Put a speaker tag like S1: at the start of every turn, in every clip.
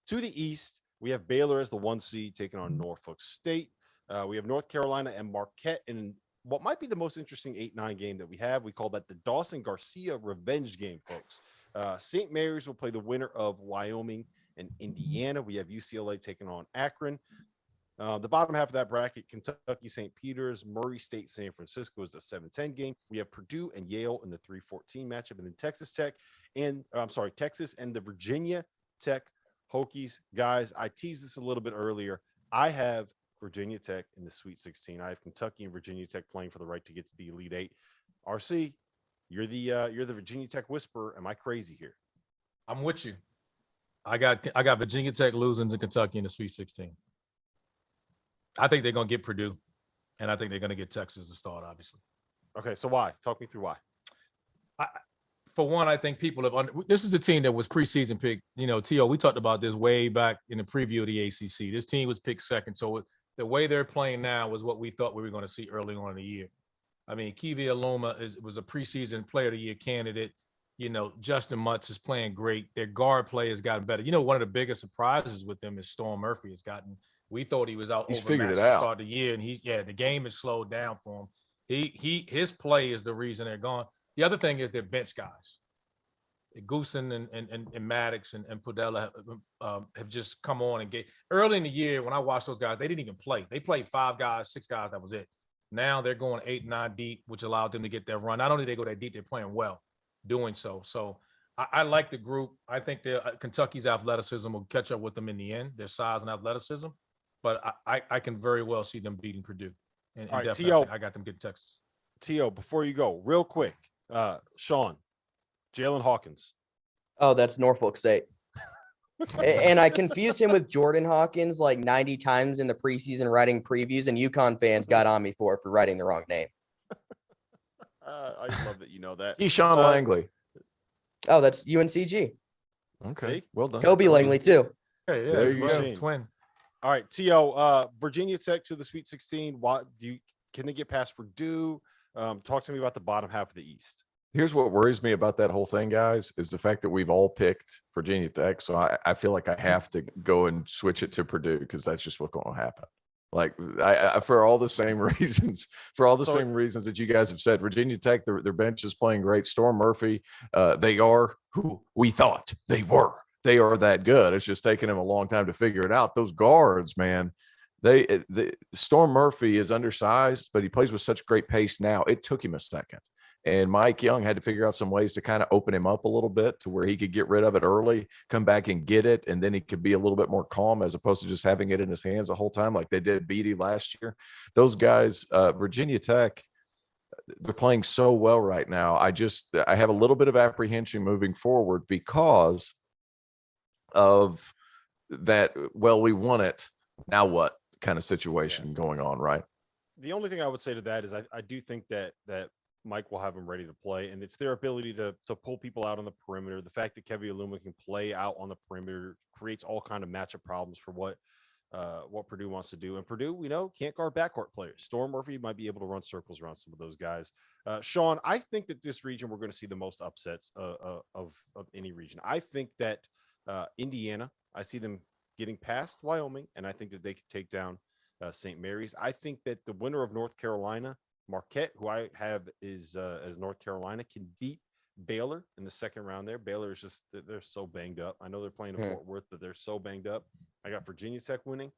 S1: To the east, we have Baylor as the 1 seed taking on Norfolk State. We have North Carolina and Marquette in what might be the most interesting 8-9 game that we have. We call that the Dawson Garcia revenge game, folks. St. Mary's will play the winner of Wyoming and Indiana. We have UCLA taking on Akron. The bottom half of that bracket, Kentucky, St. Peter's, Murray State, San Francisco is the 7-10 game. We have Purdue and Yale in the 3-14 matchup, and then Texas and the Virginia Tech Hokies. Guys, I teased this a little bit earlier. I have Virginia Tech in the Sweet 16. I have Kentucky and Virginia Tech playing for the right to get to the Elite Eight. RC, you're the Virginia Tech whisperer. Am I crazy here?
S2: I'm with you. I got Virginia Tech losing to Kentucky in the Sweet 16. I think they're going to get Purdue, and I think they're going to get Texas to start, obviously.
S1: Okay, so why? Talk me through why.
S2: For one, I think people have this is a team that was preseason picked. You know, T.O., we talked about this way back in the preview of the ACC. This team was picked second, so the way they're playing now was what we thought we were going to see early on in the year. I mean, Kiwi Aloma was a preseason player of the year candidate. You know, Justin Mutz is playing great. Their guard play has gotten better. You know, one of the biggest surprises with them is Storm Murphy has gotten. We thought he was out.
S3: He's
S2: overmatched
S3: figured it
S2: to
S3: out.
S2: start the year, and the game has slowed down for him. His play is the reason they're gone. The other thing is their bench guys. Goosen and Maddox and Podella have just come on and get early in the year. When I watched those guys, they didn't even play. They played 5 guys, 6 guys. That was it. Now they're going 8, 9 deep, which allowed them to get their run. Not only they go that deep, they're playing well doing so. So I like the group. I think Kentucky's athleticism will catch up with them in the end, their size and athleticism. But I can very well see them beating Purdue. And
S1: all right,
S2: definitely, I got them getting Texas.
S1: T.O., before you go, real quick, Sean, Jalen Hawkins.
S4: Oh, that's Norfolk State. And I confused him with Jordan Hawkins like 90 times in the preseason writing previews, and UConn fans got on me for writing the wrong name.
S1: I just love that you know that.
S3: Keyshawn Langley.
S4: Oh, that's UNCG.
S3: Okay,
S1: See?
S3: well done.
S4: Kobe Langley, too.
S2: Hey,
S3: There
S2: it's
S3: you
S2: well,
S1: go.
S2: twin.
S1: All right, T.O., Virginia Tech to the Sweet 16. Can they get past Purdue? Talk to me about the bottom half of the East.
S3: Here's what worries me about that whole thing, guys, is the fact that we've all picked Virginia Tech. So I feel like I have to go and switch it to Purdue because that's just what's going to happen. Like I for all the same reasons, same reasons that you guys have said, Virginia Tech, their bench is playing great. Storm Murphy, they are who we thought they were. They are that good. It's just taking them a long time to figure it out. Those guards, man, Storm Murphy is undersized, but he plays with such great pace now. It took him a second. And Mike Young had to figure out some ways to kind of open him up a little bit to where he could get rid of it early, come back and get it, and then he could be a little bit more calm as opposed to just having it in his hands the whole time like they did Beatty last year. Those guys, Virginia Tech, they're playing so well right now. I have a little bit of apprehension moving forward because of that, well, we won it, now what kind of situation going on, right?
S1: The only thing I would say to that is I do think that Mike will have them ready to play, and it's their ability to pull people out on the perimeter. The fact that Kevin Aluma can play out on the perimeter creates all kind of matchup problems for what Purdue wants to do. And Purdue, we know, can't guard backcourt players. Storm Murphy might be able to run circles around some of those guys. Sean, I think that this region, we're going to see the most upsets of any region. I think that Indiana, I see them getting past Wyoming, and I think that they could take down St. Mary's. I think that the winner of North Carolina, Marquette, who I have is as North Carolina, can beat Baylor in the second round there. Baylor is just, they're so banged up. I know they're playing in Fort Worth, but they're so banged up. I got Virginia Tech winning.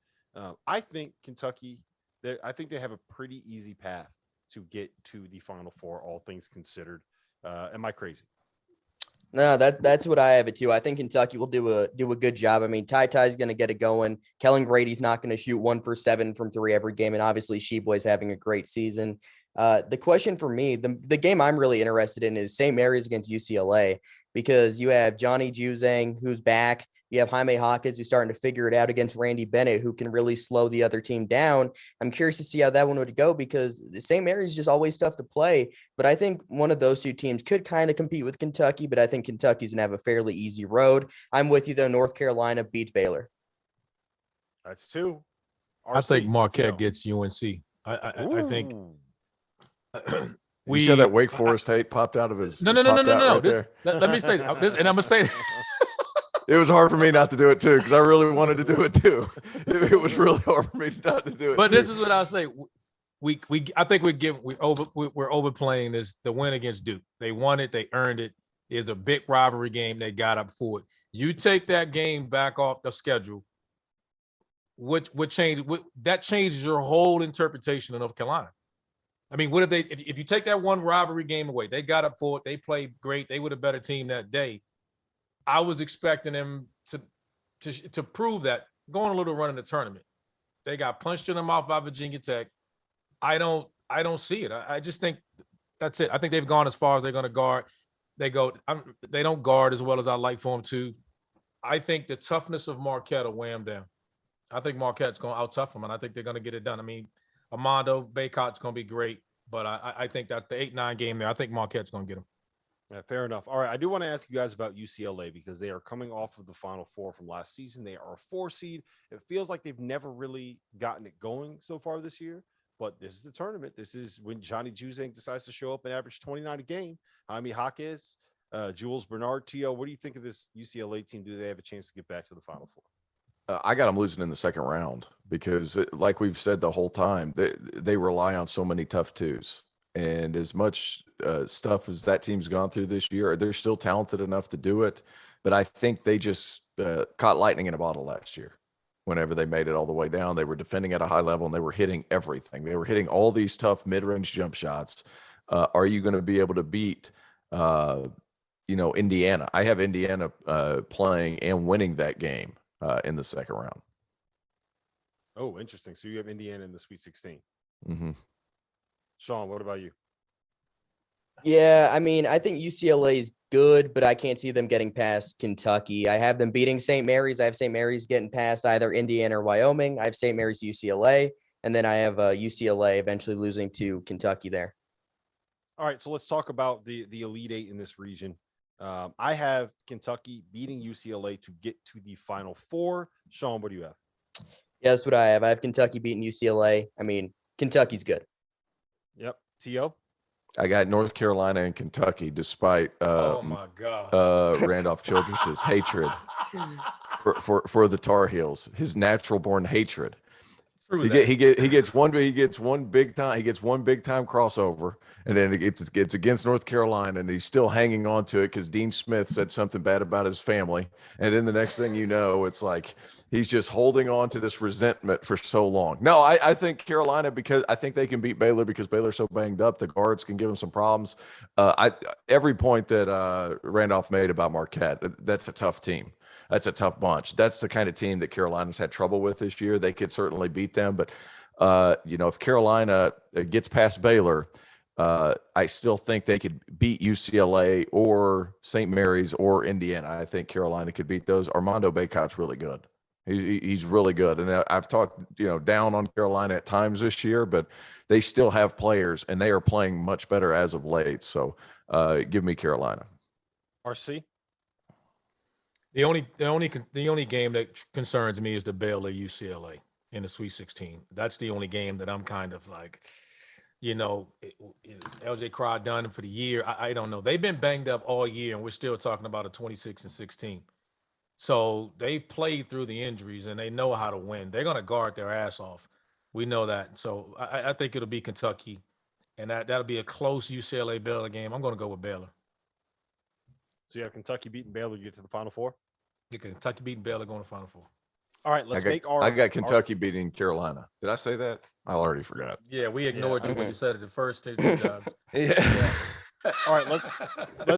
S1: I think Kentucky, I think they have a pretty easy path to get to the Final Four, all things considered. Am I crazy?
S4: No, that's what I have it too. I think Kentucky will do a good job. I mean, Ty's going to get it going. Kellen Grady's not going to shoot 1 for 7 from 3 every game, and obviously Sheboy's having a great season. The question for me, the game I'm really interested in is St. Mary's against UCLA, because you have Johnny Juzang, who's back. You have Jaime Hawkins, who's starting to figure it out against Randy Bennett, who can really slow the other team down. I'm curious to see how that one would go, because St. Mary's is just always tough to play. But I think one of those two teams could kind of compete with Kentucky, but I think Kentucky's going to have a fairly easy road. I'm with you, though. North Carolina beats Baylor.
S1: That's 2.
S2: I think Marquette gets UNC. I think
S3: you said that Wake Forest hate popped out of his.
S2: No.
S3: Right
S2: Let me say, and I'm gonna say,
S3: It was hard for me not to do it too because I really wanted to do it too. It was really hard for me not to do it.
S2: But
S3: too.
S2: this is what I'll say. I think we're overplaying this. The win against Duke, they won it, they earned it. It's a big rivalry game. They got up for it. You take that game back off the schedule. What that changes your whole interpretation of North Carolina. I mean, what if if you take that one rivalry game away, they got up for it, they played great, they were the better team that day. I was expecting them to prove that going a little run in the tournament. They got punched in the mouth by Virginia Tech. I don't see it. I just think that's it. I think they've gone as far as they're going to guard. They don't guard as well as I like for them to. I think the toughness of Marquette will weigh them down. I think Marquette's going to out-tough them, and I think they're going to get it done. I mean, Armando Baycott's going to be great, but I think that the 8-9 game there, I think Marquette's going to get them.
S1: Yeah, fair enough. All right, I do want to ask you guys about UCLA because they are coming off of the Final Four from last season. They are a 4 seed. It feels like they've never really gotten it going so far this year, but this is the tournament. This is when Johnny Juzang decides to show up and average 29 a game. Jaime Jaquez, Jules Bernard, T.O., what do you think of this UCLA team? Do they have a chance to get back to the Final Four?
S3: I got them losing in the second round because, like we've said the whole time, they rely on so many tough twos. And as much stuff as that team's gone through this year, they're still talented enough to do it. But I think they just caught lightning in a bottle last year. Whenever they made it all the way down, they were defending at a high level and they were hitting everything. They were hitting all these tough mid-range jump shots. Are you going to be able to beat, Indiana? I have Indiana playing and winning that game in the second round.
S1: Oh, interesting. So you have Indiana in the Sweet 16.
S3: Mm-hmm.
S1: Sean, what about you?
S4: Yeah, I mean, I think UCLA is good, but I can't see them getting past Kentucky. I have them beating St. Mary's. I have St. Mary's getting past either Indiana or Wyoming. I have St. Mary's, UCLA, and then I have UCLA eventually losing to Kentucky there.
S1: All right, so let's talk about the Elite Eight in this region. I have Kentucky beating UCLA to get to the Final Four. Sean, what do you have?
S4: Yeah, that's what I have. I have Kentucky beating UCLA. I mean, Kentucky's good.
S1: Yep. T.O.?
S3: I got North Carolina and Kentucky, despite
S2: Oh my God.
S3: Randolph Childress's hatred for the Tar Heels, his natural born hatred. He gets one big time crossover, and then it's against North Carolina, and he's still hanging on to it because Dean Smith said something bad about his family, and then the next thing you know, it's like he's just holding on to this resentment for so long. No, I think Carolina, because I think they can beat Baylor because Baylor's so banged up. The guards can give them some problems. Every point that Randolph made about Marquette, that's a tough team. That's a tough bunch. That's the kind of team that Carolina's had trouble with this year. They could certainly beat them. But, if Carolina gets past Baylor, I still think they could beat UCLA or St. Mary's or Indiana. I think Carolina could beat those. Armando Baycott's really good. He's really good. And I've talked, down on Carolina at times this year, but they still have players and they are playing much better as of late. So give me Carolina.
S1: RC?
S2: The only game that concerns me is the Baylor UCLA in the Sweet 16. That's the only game that I'm kind of like, LJ Craw done for the year. I don't know. They've been banged up all year, and we're still talking about a 26-16. So they've played through the injuries, and they know how to win. They're going to guard their ass off. We know that. So I think it'll be Kentucky, and that'll be a close UCLA Baylor game. I'm going to go with Baylor.
S1: So you have Kentucky beating Baylor to get to the Final Four?
S2: Yeah, Kentucky beating Baylor going to Final Four.
S1: All right, I
S3: got Kentucky beating Carolina. Did I say that? I already forgot.
S2: Yeah, we ignored you when you said it the first two times.
S3: Yeah.
S1: All right,